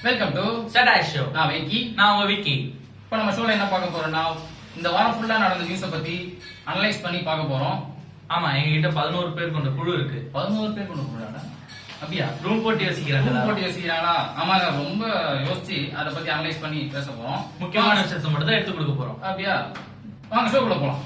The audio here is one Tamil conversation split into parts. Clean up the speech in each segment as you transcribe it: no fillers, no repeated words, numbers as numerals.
Welcome to சடாஷ் show. நான் விக்கி. நான் உங்க விக்கி. இப்போ நம்ம ஷோல என்ன பார்க்க போறோம்னா, இந்த வாரம் ஃபுல்லா நடந்த நியூஸை பத்தி அனலைஸ் பண்ணி பார்க்க போறோம். ஆமா, எங்ககிட்ட 11 பேர் கொண்ட குழு இருக்கு. 11 பேர் கொண்டு போறாங்க. அப்படியா? ரூம் போட்டு யோசிக்கிறாங்களா? ஆமாங்க, ரொம்ப யோசிச்சு அதை பத்தி அனலைஸ் பண்ணி பேச போறோம். முக்கியமான விஷயத்தை மட்டும் தான் எடுத்து கொடுக்க போறோம். அப்படியா? வாங்க ஷோக்குள்ள போலாம்.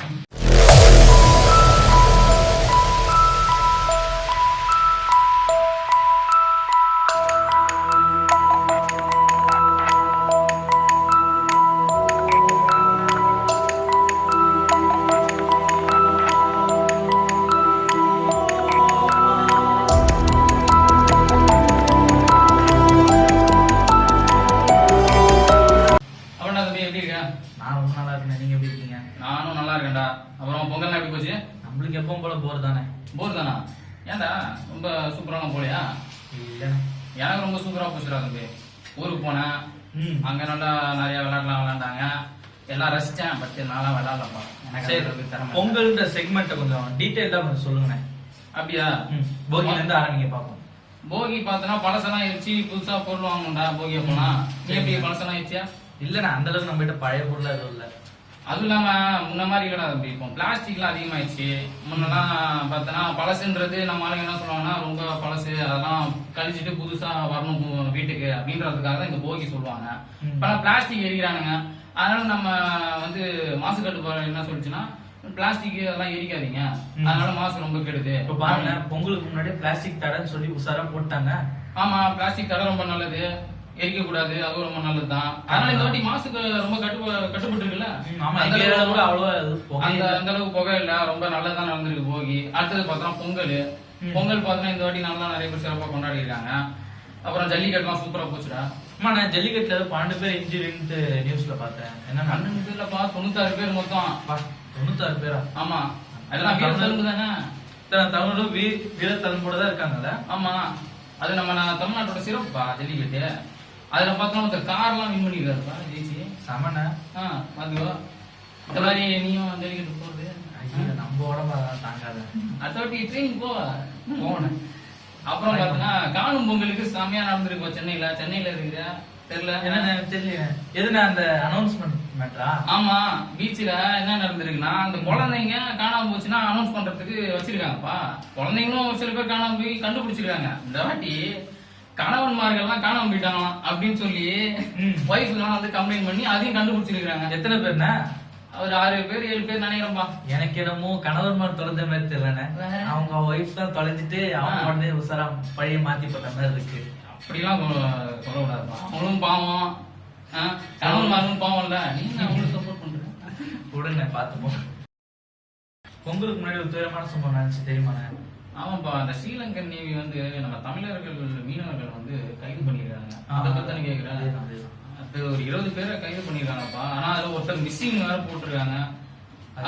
நான் ரொம்ப நல்லா இருக்கேன். நீங்க எப்படி இருக்கீங்க? நானும் நல்லா இருக்கேன்டா. அப்புறம் பொங்கல் எப்படி போச்சு? நம்மளுக்கு எப்பவும் போல போர் தானே. போர் தானா? ஏன்டா ரொம்ப சூப்பரான போலையா? இல்ல, எனக்கு ரொம்ப சூப்பரா போச்சுடா தம்பி. ஊருக்கு போனேன், அங்க நல்லா நிறைய விளையாடலாம் விளையாண்டாங்க, எல்லாம் ரசிச்சேன். பட் நான்லாம் விளையாடலப்பா. எனக்கு பொங்கல்ன்ற செக்மெண்ட்டை கொஞ்சம் டீடைலா கொஞ்சம் சொல்லுங்க. அப்படியா? போகில இருந்து ஆரம்பிங்க பாப்போம். போகி பார்த்தனா பழசெல்லாம் எரிச்சு புதுசா பொருள் வாங்கணும்டா. போகி அப்போனா நீ எப்படி பழசெல்லாம் எரிச்சியா? இல்லண்ணா, அந்த அளவுக்கு நம்ம கிட்ட பழைய பொருள் எதுவும் இல்ல. அதுவும் இல்லாம முன்ன மாதிரி இல்லடா தம்பி. இப்போ பிளாஸ்டிக்லாம் அதிகமாயிடுச்சு. முன்னெல்லாம் பார்த்தனா பழசுன்றது நம்ம ஆளுங்க என்ன சொல்லுவாங்கன்னா, ரொம்ப பழசு, அதெல்லாம் கழிச்சிட்டு புதுசா வரணும் வீட்டுக்கு அப்படின்றதுக்காக தான் இந்த போகி சொல்லுவாங்க. இப்ப பிளாஸ்டிக் எரிக்கிறானுங்க. அதனால நம்ம வந்து மாசு கட்டுப்பாடு என்ன சொல்லிச்சுன்னா, பிளாஸ்டிக் அதெல்லாம் எரிக்காதீங்க, அதனால மாசு ரொம்ப கெடுது. இப்ப பாருங்க, பொங்கலுக்கு முன்னாடி பிளாஸ்டிக் தடைன்னு சொல்லி உசாரா போட்டாங்க. ஆமா, பிளாஸ்டிக் தடை ரொம்ப நல்லது, எரிக்க கூடாது, அது ரொம்ப நல்லதுதான். அதனால இந்த வாட்டி மாசுக்கு ரொம்ப கட்டுப்பட்டு இருக்குல்ல. அந்த அளவுக்கு புகை இல்ல, ரொம்ப நல்லதான் நடந்திருக்கு போகி. அடுத்தது பார்த்தோம்னா பொங்கல் பார்த்தோம்னா இந்த வாட்டி நல்லா நிறைய பேர் சிறப்பா கொண்டாடி இருக்காங்க. அப்புறம் ஜல்லிக்கட்டுலாம் சூப்பரா போச்சுடா. ஆமா, நான் ஜல்லிக்கட்டுல 12 பேர் இன்ஜுரின்ட்டு நியூஸ்ல பார்த்தேன். என்ன 12 பேர்லப்பா, 96 பேர் மொத்தம். 96 பேரா? ஆமா, அதெல்லாம் வீர தழும்பு தானே. தமிழும் வீர தழும்போட தான் இருக்காங்கல்ல. ஆமா, அது நம்ம தமிழ்நாட்டோட சிறப்புப்பா ஜல்லிக்கட்டு. அதுல பார்த்தோம்னா இந்த கார்லாம் வின் பண்ணிருக்காருப்பா ஜெயிச்சு. சமண பாத்துக்கோ, இந்த மாதிரி நீயும் ஜல்லிக்கட்டு போறது நம்ம உடம்பு தாங்காத. அடுத்த வாட்டி ட்ரெயினிங் போனேன். அப்புறம் பார்த்தோன்னா காணும் பொங்கலுக்கு செம்மையா நடந்திருக்கு சென்னையில இருக்கிற தெரியல என்ன தெரியல. எதுனா அந்த அனௌன்ஸ்மெண்ட் மேட்டரா? ஆமா, பீச்ல என்ன நடந்திருக்குன்னா, அந்த குழந்தைங்க காணாம போச்சுன்னா அனௌன்ஸ் பண்றதுக்கு வச்சிருக்காங்கப்பா. குழந்தைங்களும் ஒரு சில பேர் காணாம போய் கண்டுபிடிச்சிருக்காங்க. இந்த வாட்டி கணவன்மார்கள்லாம் காணாம போயிட்டாங்களாம் அப்படின்னு சொல்லி ஒய்ஃப்லாம் வந்து கம்ப்ளைண்ட் பண்ணி அதையும் கண்டுபிடிச்சிருக்காங்க. எத்தனை பேர்னா? ஒரு 6 பேர் 7 பேர் நினைக்கிறப்பா. எனக்கு என்னமோ கணவன்மார் தொலைஞ்ச மாதிரி தெரியலண்ணே. அவங்க ஒய்ஃப் தான் தொலைஞ்சிட்டு அவங்க உடனே உசாரா பழைய மாத்தி போட்ட மாதிரி இருக்கு. அப்படிலாம் சொல்லக்கூடாதுப்பா. அவங்களும் பாவம், கணவன்மார்களும் பாவம் இல்ல. நீங்க அவங்களுக்கு சப்போர்ட் பண்றீங்க. உடனே பார்த்துப்போம். பொங்கலுக்கு முன்னாடி ஒரு துயரமான சம்பவம் நினைச்சு தெரியுமாண்ணே? ஆமாப்பா, அந்த ஸ்ரீலங்கன் நேவி வந்து நம்ம தமிழர்கள் மீனவர்கள் வந்து கைது பண்ணிருக்காங்க. அதை பத்தி கேக்குறேன். அது ஒரு 20 பேரை கைது பண்ணிருக்காங்கப்பா. ஆனா அதுல ஒருத்தர் மிஸ்ஸிங் வேற போட்டிருக்காங்க.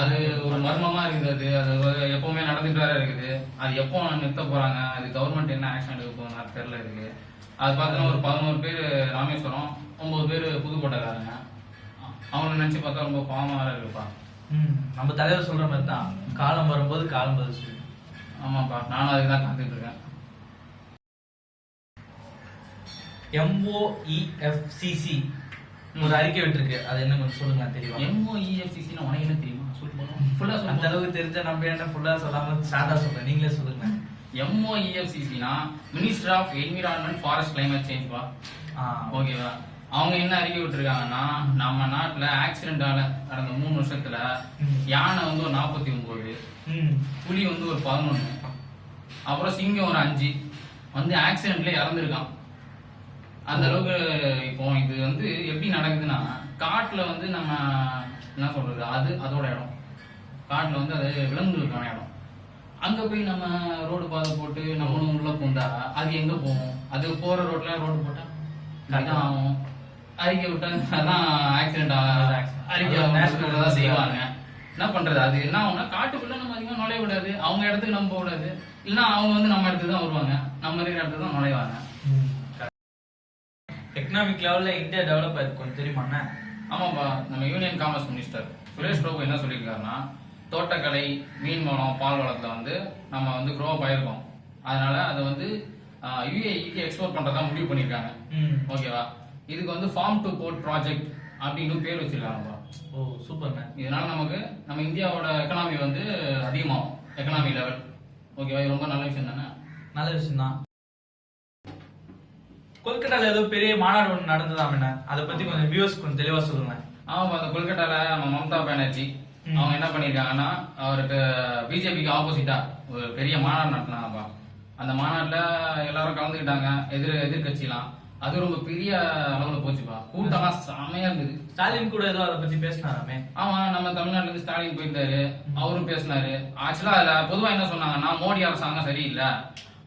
அது ஒரு மர்மமா இருக்குது. அது எப்பவுமே நடந்துட்டு வேற இருக்குது. அது எப்போ நிறுத்த போறாங்க, அது கவர்மெண்ட் என்ன ஆக்ஷன் எடுக்க போறாங்க தெரியல இருக்கு. அது பார்த்தோன்னா ஒரு 11 பேர் ராமேஸ்வரம், 9 பேர் புதுக்கோட்டைக்காரங்க. அவங்களை நினைச்சு பார்த்தா ரொம்ப பாவமா வேற இருக்குப்பா. நம்ம தலைவர் சொல்ற மாதிரி தான், காலம் வரும்போது காலம் பதில் சொல்லு. ஆமாப்பா, நானும் அதுக்கு தான் காத்துட்டு இருக்கேன். MOEFCC ஒரு அறிக்கை விட்டுருக்கு. அது என்ன கொஞ்சம் சொல்லுங்க தெரியவா? MOEFCC உனக்கு என்ன தெரியுமா? ஃபுல்லா அந்த அளவுக்கு தெரிஞ்ச நம்ம என்ன ஃபுல்லா சொல்லாம சாதா சொல்றேன், நீங்களே சொல்லுங்க. MOEFCC னா minister of environment forest climate change பா. ஓகேவா? அவங்க என்ன அறிக்கை விட்டுருக்காங்கன்னா, நம்ம நாட்டுல ஆக்சிடென்டால நடந்த 3 வருஷத்துல யானை வந்து ஒரு 49, புலி வந்து ஒரு 11, அப்புறம் சிங்கம் ஒரு 5 வந்து ஆக்சிடென்ட்ல இறந்துருக்கான். அந்த அளவுக்கு. இப்போ இது வந்து எப்படி நடக்குதுன்னா, காட்டுல வந்து நம்ம என்ன சொல்றது, அதோட இடம் காட்டுல வந்து அது விலங்குகளுக்கான இடம். அங்க போய் நம்ம ரோடு பாதை போட்டு நம்மளும் உள்ள போந்தா அது எங்க போகும்? அது போற ரோட்ல ரோடு போட்டா அதான் ஆகும். அறிக்கை விட்டா அதான் ஆக்சிடென்ட் அறிக்கை செய்வாங்க. என்ன பண்றது? அது என்ன ஆகும்னா, காட்டுக்குள்ள நம்ம அதிகமா நுழைய விடாது, அவங்க இடத்துக்கு நம்ம போக விடாது. இல்லைன்னா அவங்க வந்து நம்ம இடத்துக்கு தான் வருவாங்க, நம்ம இருக்கிற இடத்துக்கு தான் நுழைவாங்க. எக்கனாமிக் லெவல்ல இந்தியா டெவலப் ஆயிருக்கும் தெரியுமாண்ணா? ஆமாப்பா, நம்ம union commerce minister Suresh Prabhu என்ன சொல்லியிருக்காருன்னா, தோட்டக்கலை, மீன் வளம், பால் வளத்துல வந்து நம்ம வந்து க்ரோ ஆயிருக்கோம். அதனால அதை வந்து யுஏஇக்கு எக்ஸ்போர்ட் பண்றதா முடிவு பண்ணிருக்காங்க. ஓகேவா, இதுக்கு வந்து ஃபார்ம் டு போர்ட் ப்ராஜெக்ட் அப்படின்னு பேர் வச்சிருக்காங்கப்பா. ஓ சூப்பர்ண்ணே. இதனால நம்ம இந்தியாவோட எக்கனாமி வந்து அதிகமாகும், எக்கனாமி லெவல். ஓகேவா, இது ரொம்ப நல்ல விஷயம் தானே? நல்ல விஷயம் தான். கொல்கட்டால ஏதோ பெரிய மாநாடு ஒன்று நடந்ததாமண்ணே, அதை பத்தி கொஞ்சம் வியூஸ் கொஞ்சம் தெளிவா சொல்லுங்க. ஆமா, அந்த கொல்கட்டால நம்ம மம்தா பானர்ஜி அவங்க என்ன பண்ணிருக்காங்கன்னா, அவருக்கு பிஜேபிக்கு ஆப்போசிட்டா ஒரு பெரிய மாநாடு நடத்தினாங்கப்பா. அந்த மாநாட்டுல எல்லாரும் கலந்துக்கிட்டாங்க, எதிர்கட்சிலாம். அது ரொம்ப பெரிய அளவுல போச்சுப்பா, கூட்டம்லாம் செமையா இருந்தது. ஸ்டாலின் கூட ஏதோ அதை பத்தி பேசினாராமே. ஆமா, நம்ம தமிழ்நாட்டுல இருந்து ஸ்டாலின் போயிருந்தாரு, அவரும் பேசினாரு. ஆக்சுவலா அதுல பொதுவா என்ன சொன்னாங்கன்னா, மோடி அரசாங்கம் சரியில்லை,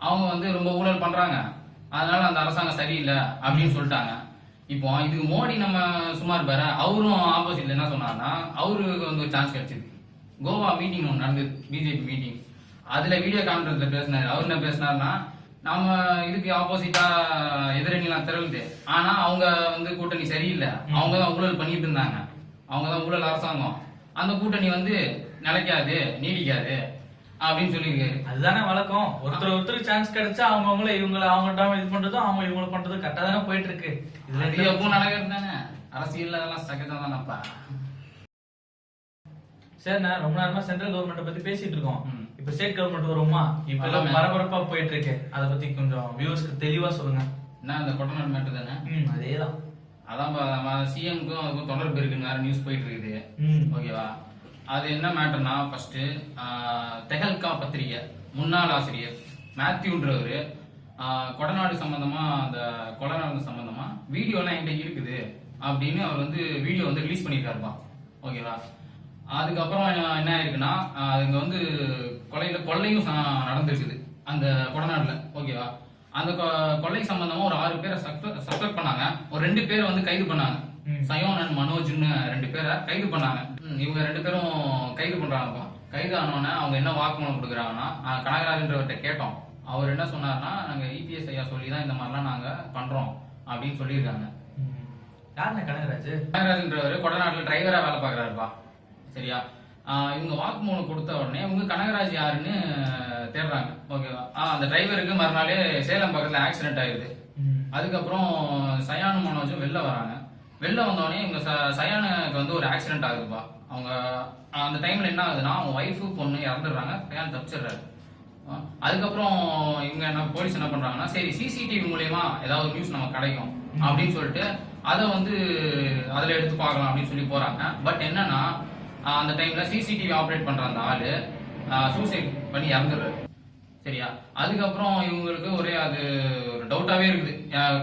அவங்க வந்து ரொம்ப ஊழல் பண்றாங்க, அதனால அந்த அரசாங்கம் சரியில்லை அப்படின்னு சொல்லிட்டாங்க. இப்போ இதுக்கு மோடி நம்ம சும்மா இருப்பாரு, அவரும் ஆப்போசிட்ல என்ன சொன்னாருன்னா, அவருக்கு வந்து ஒரு சான்ஸ் கிடைச்சது. கோவா மீட்டிங் ஒன்று நடந்தது, பிஜேபி மீட்டிங். அதுல வீடியோ கான்பரன்ஸ்ல பேசினாரு. அவர் என்ன பேசினாருன்னா, நம்ம இதுக்கு ஆப்போசிட்டா எதிரணிலாம் திரளுது, ஆனா அவங்க வந்து கூட்டணி சரியில்லை, அவங்க தான் ஊழல் பண்ணிட்டு இருந்தாங்க, அவங்க தான் ஊழல் அரசாங்கம், அந்த கூட்டணி வந்து நிலைக்காது, நீடிக்காது அப்படின்னு சொல்லியிருக்காரு. அதுதானே வழக்கம், ஒருத்தருக்கு சான்ஸ் கிடைச்சா அவங்கவுங்கள இவங்களை அவங்கள்ட்ட இது பண்றதும் அவங்க இவங்களை பண்றதும் கரெக்டா தானே போயிட்டு இருக்கு. இது எப்பவும் நடக்கிறது தானே, அரசியல் அதெல்லாம் சகஜம் தானப்பா. சரிண்ணா, ரொம்ப நேரமா சென்ட்ரல் கவர்மெண்ட் பத்தி பேசிட்டு இருக்கோம். இப்ப ஸ்டேட் கவர்மெண்ட் வருமா? இப்ப எல்லாம் பரபரப்பா போயிட்டு இருக்கு, அதை பத்தி கொஞ்சம் வியூவர்ஸ்க்கு தெளிவா சொல்லுங்க. என்ன, அந்த கொட்டநாடு மேட்டர் தானே? அதேதான். அதான் சிஎம்க்கும் அதுக்கும் தொடர்பு இருக்குன்னு வேற நியூஸ் போயிட்டு இருக்குது. ஓகேவா, அது என்ன மேட்டர்னா, ஃபர்ஸ்ட் தெஹல்கா பத்திரிகை முன்னாள் ஆசிரியர் மேத்யூன்றவரு கொடநாடு சம்பந்தமா, அந்த கொடநாடு சம்பந்தமா வீடியோலாம் என்கிட்ட இருக்குது அப்படின்னு அவர் வந்து வீடியோ வந்து ரிலீஸ் பண்ணியிருக்காருப்பா. ஓகேவா, அதுக்கப்புறம் என்ன ஆயிருக்குன்னா, இங்க வந்து கொள்ளையும் நடந்திருக்குது அந்த கொடநாடுல. ஓகேவா, அந்த கொள்ளை சம்பந்தமா ஒரு 6 பேரை சஸ்பெக்ட் பண்ணாங்க, ஒரு 2 பேரை வந்து கைது பண்ணாங்க. சயோன் அண்ட் மனோஜ்னு 2 பேரை கைது பண்ணாங்க. இவங்க 2 பேரும் கைது பண்றாங்கப்பா. கைது ஆனோடனே அவங்க என்ன வாக்குமூலம் கொடுக்குறாங்கன்னா, கனகராஜன்றவர்கிட்ட கேட்டோம். அவர் என்ன சொன்னார்னா, நாங்க இபிஎஸ் ஐயா சொல்லிதான் இந்த மாதிரிலாம் நாங்க பண்றோம் அப்படின்னு சொல்லியிருக்காங்க. யாருன்னா கனகராஜ்? கனகராஜன்றவர் கொடநாட்டுல டிரைவரா வேலை பாக்குறாருப்பா. சரியா, இவங்க வாக்குமூலம் கொடுத்த உடனே இவங்க கனகராஜ் யாருன்னு தேடுறாங்க. ஓகேவா, அந்த டிரைவருக்கு மறுநாளே சேலம் பக்கத்துல ஆக்சிடென்ட் ஆயிடுது. அதுக்கப்புறம் சயானு மனோஜும் வெளில வராங்க. வெளில வந்தோடனே இவங்க சயானுக்கு வந்து ஒரு ஆக்சிடென்ட் ஆகுதுப்பா. அவங்க அந்த டைம்ல என்ன ஆகுதுன்னா, அவங்க ஒய்ஃபு பொண்ணு இறந்துடுறாங்க, சயான் தப்பிச்சிடுறாரு. அதுக்கப்புறம் இவங்க என்ன, போலீஸ் என்ன பண்றாங்கன்னா, சரி சிசிடிவி மூலியமா ஏதாவது நியூஸ் நமக்கு கிடைக்கும் அப்படின்னு சொல்லிட்டு அதை வந்து அதுல எடுத்து பார்க்கலாம் அப்படின்னு சொல்லி போறாங்க. பட் என்னன்னா, அந்த டைம்ல சிசிடிவி ஆப்ரேட் பண்ற அந்த ஆளு சூசைட் பண்ணி இறந்துடுறாரு. சரியா, அதுக்கப்புறம் இவங்களுக்கு ஒரே அது ஒரு டவுட்டாவே இருக்குது.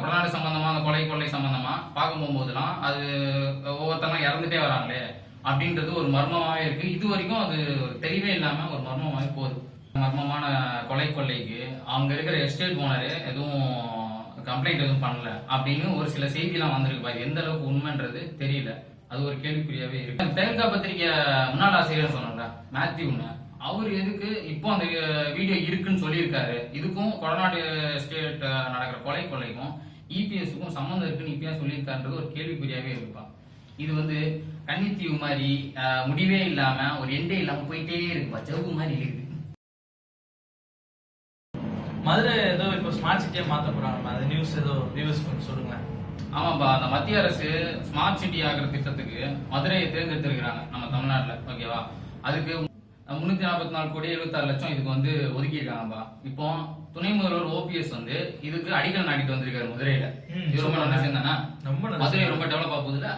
கொடநாடு சம்பந்தமா, அந்த கொள்ளை சம்பந்தமா பார்க்க போகும்போதுலாம் அது ஒவ்வொருத்தங்க இறந்துட்டே வராங்களே அப்படின்றது ஒரு மர்மமாவே இருக்கு. இது வரைக்கும் அது தெளிவே இல்லாம ஒரு மர்மமாவே போகுது. மர்மமான கொள்ளைக்கு அவங்க இருக்கிற எஸ்டேட் ஓனரு எதுவும் கம்ப்ளைண்ட் எதுவும் பண்ணல அப்படின்னு ஒரு சில செய்திலாம் வந்திருக்கு. எந்த அளவுக்கு உண்மைன்றது தெரியல, அது ஒரு கேள்விக்குறியாவே இருக்கு. தெலுங்கா பத்திரிகை முன்னாள் ஆசிரியர் சொன்னாங்க மேத்யூன்னு, அவர் எதுக்கு இப்போ அந்த வீடியோ இருக்குன்னு சொல்லியிருக்காரு. இதுக்கும் கொடநாடு ஸ்டேட் நடக்கிற கொள்ளைக்கும் இபிஎஸ்க்கும் சம்மந்தம் இருக்குன்னு இப்பயா சொல்லியிருக்காருன்றது ஒரு கேள்விக்குறியாவே இருக்குப்பா. இது வந்து கன்னித்தீவு மாதிரி முடிவே இல்லாம ஒரு எண்டே இல்லாம போயிட்டே இருக்குப்பா, ஜவுக்கு மாதிரி இருக்குது. மதுரை ஏதோ இப்போ ஸ்மார்ட் சிட்டியா மாத்த போறாங்க, அது நியூஸ் ஏதோ வியூஸ் கொஞ்சம் சொல்லுங்க. ஆமாப்பா, அந்த மத்திய அரசு ஸ்மார்ட் சிட்டி ஆகிற திட்டத்துக்கு மதுரையை தேர்ந்தெடுத்திருக்கிறாங்க நம்ம தமிழ்நாட்டுல. ஓகேவா, அதுக்கு 344 கோடி 76 லட்சம் இதுக்கு வந்து ஒதுக்கியிருக்காங்கப்பா. இப்போ துணை முதல்வர் ஓபிஎஸ் வந்து இதுக்கு அடிக்கல் நாட்டிட்டு வந்திருக்காரு மதுரையில. இது ரொம்ப நல்ல விஷயம் தானே, மதுரை ரொம்ப டெவலப் ஆகுதுல.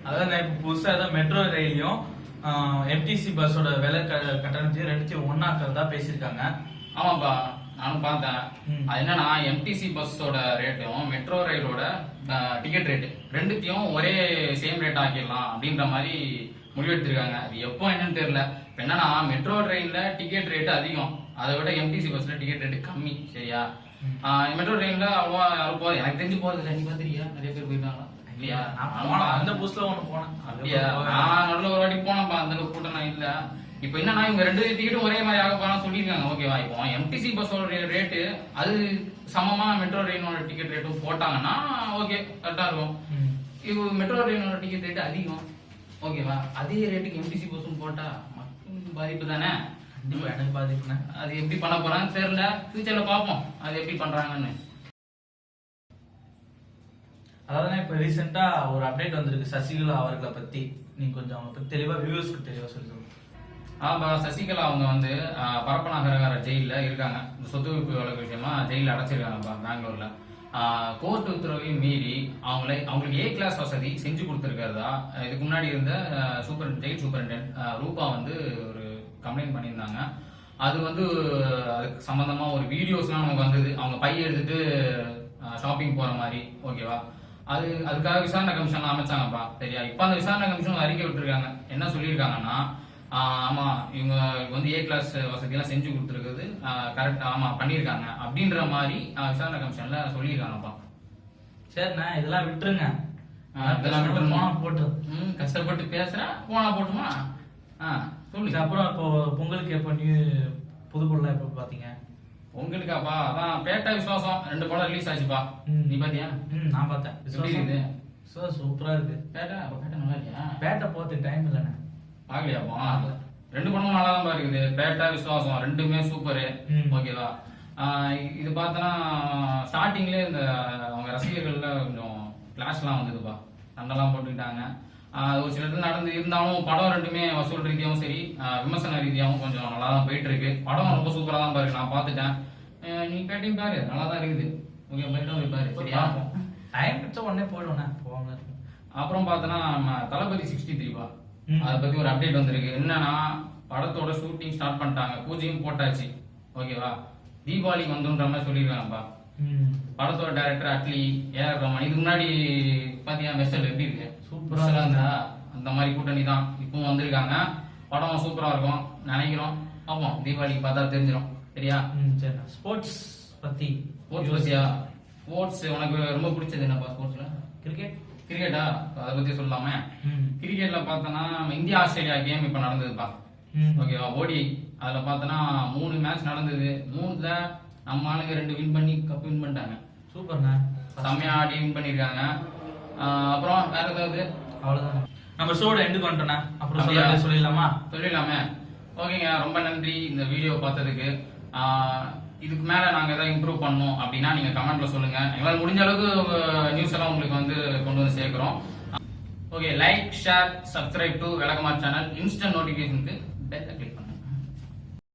அதான் இப்ப புதுசா ஏதோ மெட்ரோ ரயிலையும் எம்டிசி பஸ்ஸோட விலை கட்டணத்தையும் ரெண்டுத்தையும் ஒன்னாக்கிறதா பேசியிருக்காங்க. ஆமாப்பா, நானும் பார்த்தேன். அது என்னன்னா, எம்டிசி பஸ்ஸோட ரேட்டும் மெட்ரோ ரயிலோட டிக்கெட் ரேட்டு ரெண்டுத்தையும் ஒரே சேம் ரேட் ஆக்கிடலாம் அப்படின்ற மாதிரி முடிவெடுத்திருக்காங்க. அது எப்போ என்னன்னு தெரியல. என்னன்னா, மெட்ரோ ட்ரெயின்ல டிக்கெட் ரேட்டு அதிகம், அதை விட எம்டிசி பஸ்ல டிக்கெட் ரேட்டு கம்மி. சரியா, மெட்ரோ ட்ரெயின்ல அவ்வளவா யாரும் போறது எனக்கு தெரிஞ்சு போறது இல்லை. நீ பாத்திரியா, நிறைய பேர் போயிருக்காங்களா? இல்லையா, அந்த புஸ்ல ஒண்ணு போனேன். அப்படியா, நான் நடுவில் ஒரு வாட்டி போனப்பா, அந்த கூட்டம் நான் இல்ல. இப்போ என்னன்னா, இவங்க 2 டிக்கெட்டும் ஒரே மாதிரி ஆக போறான்னு சொல்லியிருக்காங்க. ஓகேவா, இப்போ எம்டிசி பஸ்ஸோட ரேட்டு அது சமமா மெட்ரோ ட்ரெயினோட டிக்கெட் ரேட்டும் போட்டாங்கன்னா ஓகே, கரெக்டா இருக்கும். இப்போ மெட்ரோ ட்ரெயினோட டிக்கெட் ரேட்டு அதிகம். ஓகேவா, அதே ரேட்டுக்கு எம்டிசி பஸ்ஸும் போட்டா மக்களுக்கு பாதிப்பு தானே. கண்டிப்பா எனக்கு பாதிப்புண்ணே. அது எப்படி பண்ண போறான்னு தெரியல, ஃபியூச்சர்ல பார்ப்போம் அது எப்படி பண்றாங்கன்னு. அதாவது இப்ப ரீசெண்டா ஒரு அப்டேட் வந்திருக்கு சசிகலா அவர்களை பத்தி. நீங்க கொஞ்சம் அவங்க பத்தி தெளிவா வியூவர்ஸ்க்கு தெளிவா சொல்லுங்க. ஆமா, சசிகலா அவங்க வந்து பரப்பநகர ஜெயில இருக்காங்க. இந்த சொத்து குவிப்பு வழக்கு விஷயமா ஜெயில அடைச்சிருக்காங்கப்பா பெங்களூர்ல. கோர்ட் உத்தரவையும் மீறி அவங்களுக்கு ஏ கிளாஸ் வசதி செஞ்சு கொடுத்துருக்கிறதா இதுக்கு முன்னாடி இருந்த ஜெயில் சூப்பரிண்டென்ட் ரூபா வந்து ஒரு கம்ப்ளைண்ட் பண்ணியிருந்தாங்க. அது வந்து அதுக்கு சம்பந்தமா ஒரு வீடியோஸ்லாம் நமக்கு வந்தது. அவங்க பைய எடுத்துட்டு ஷாப்பிங் போற மாதிரி, ஓகேவா. அதுக்காக விசாரணை கமிஷன் அமைச்சாங்கப்பா, சரியா. இப்ப அந்த விசாரணை கமிஷன் அறிக்கை விட்டுருக்காங்க. என்ன சொல்லியிருக்காங்கன்னா, ஆமா இவங்க வந்து ஏ கிளாஸ் வசதி எல்லாம் செஞ்சு கொடுத்துருக்குது, கரெக்ட், ஆமா பண்ணிருக்காங்க அப்படின்ற மாதிரி விசாரணை கமிஷன்ல சொல்லியிருக்காங்கப்பா. சரிண்ணா இதெல்லாம் விட்டுருங்க. இதெல்லாம் விட்டுருமா? போட்டு கஷ்டப்பட்டு பேசுறேன், போனா போட்டுமா. சொல்லுங்க. அப்புறம் இப்போ பொங்கலுக்கு எப்போ நியூ புது பொருளா எப்போ பாத்தீங்க? உங்களுக்காப்பா அதான் பேட்டா விசுவாசம் 2 படம் ரிலீஸ் ஆச்சுப்பா. நீ பாத்தியா? நான் பார்த்தேன். எப்படி இருக்குது? சூப்பரா இருக்கு. பேட்டா நல்லா இல்லையா? பேட்டை போத்து டைம் இல்லைண்ணே. பாக்கலையாப்பா? 2 படமும் நல்லா தான் இருக்குது. பேட்டா விசுவாசம் ரெண்டுமே சூப்பரு, ஓகேவா. இது பார்த்தோன்னா ஸ்டார்டிங்லேயே இந்த அவங்க ரசிகர்கள்ல கொஞ்சம் கிளாஷ்லாம் வந்ததுப்பா, சண்டைலாம் போட்டுக்கிட்டாங்க. ஒரு சில இடத்துல நடந்து இருந்தாலும் படம் ரெண்டுமே வசூல் ரீதியாகவும் சரி விமர்சன ரீதியாகவும் கொஞ்சம் நல்லா தான் போயிட்டு இருக்கு. படம் ரொம்ப சூப்பரா தான் பாரு, நான் பார்த்துட்டேன். நீ பேட்டையும் பாரு, நல்லா தான் இருக்குது. ஓகே, போயிட்டு போய் பாரு, சரியா. டைம் பிடிச்ச உடனே போயிடுவோண்ணே போவாங்க. அப்புறம் பார்த்தோன்னா தளபதி 63பா, அதை பத்தி ஒரு அப்டேட் வந்திருக்கு. என்னன்னா படத்தோட ஷூட்டிங் ஸ்டார்ட் பண்ணிட்டாங்க, பூஜையும் போட்டாச்சு, ஓகேவா. தீபாவளிக்கு வந்துன்ற மாதிரி சொல்லியிருக்காங்கப்பா. படத்தோட டைரக்டர் அட்லி, ஏஆர் ரஹ்மான். இதுக்கு முன்னாடி பாத்தியா மெர்சல் எப்படி இருக்கு? சூப்பரா இருந்தா அந்த மாதிரி கூட்டணி தான் இப்பவும் வந்திருக்காங்க. படம் சூப்பரா இருக்கும் நினைக்கிறோம். ஆமாம், தீபாவளிக்கு பார்த்தா தெரிஞ்சிடும், சரியா. சரி, ஸ்போர்ட்ஸ் பத்தியா? ஸ்போர்ட்ஸ் உனக்கு ரொம்ப பிடிச்சது என்னப்பா ஸ்போர்ட்ஸ்ல? கிரிக்கெட்டா? அதை பத்தி சொல்லாமே. கிரிக்கெட்ல பார்த்தோன்னா இந்தியா ஆஸ்திரேலியா கேம் இப்ப நடந்ததுப்பா, ஓகேவா. ஓடி அதுல பார்த்தோன்னா 3 மேட்ச் நடந்தது. 3ல நம்ம ஆளுங்க 2 வின் பண்ணி கப் வின் பண்ணிட்டாங்க. சூப்பர்ண்ணா, செம்மையா ஆடி வின் பண்ணிருக்காங்க. அப்புறம் வேற ஏதாவது? அவ்வளவுதான், நம்ம ஷோட எண்ட் பண்ணிட்டோம்னா அப்புறம் சொல்லிடலாமே. ஓகேங்க, ரொம்ப நன்றி இந்த வீடியோ பார்த்ததுக்கு. இதுக்கு மேல நாங்க ஏதாவது இம்ப்ரூவ் பண்ணோம் அப்படின்னா நீங்க கமெண்ட்ல சொல்லுங்க. எங்களால் முடிஞ்ச அளவுக்கு நியூஸ் எல்லாம் உங்களுக்கு வந்து கொண்டு வந்து சேர்க்கிறோம். Okay, like, share, subscribe to Vilakkamaar channel. Instant நோட்டிபிகேஷனுக்கு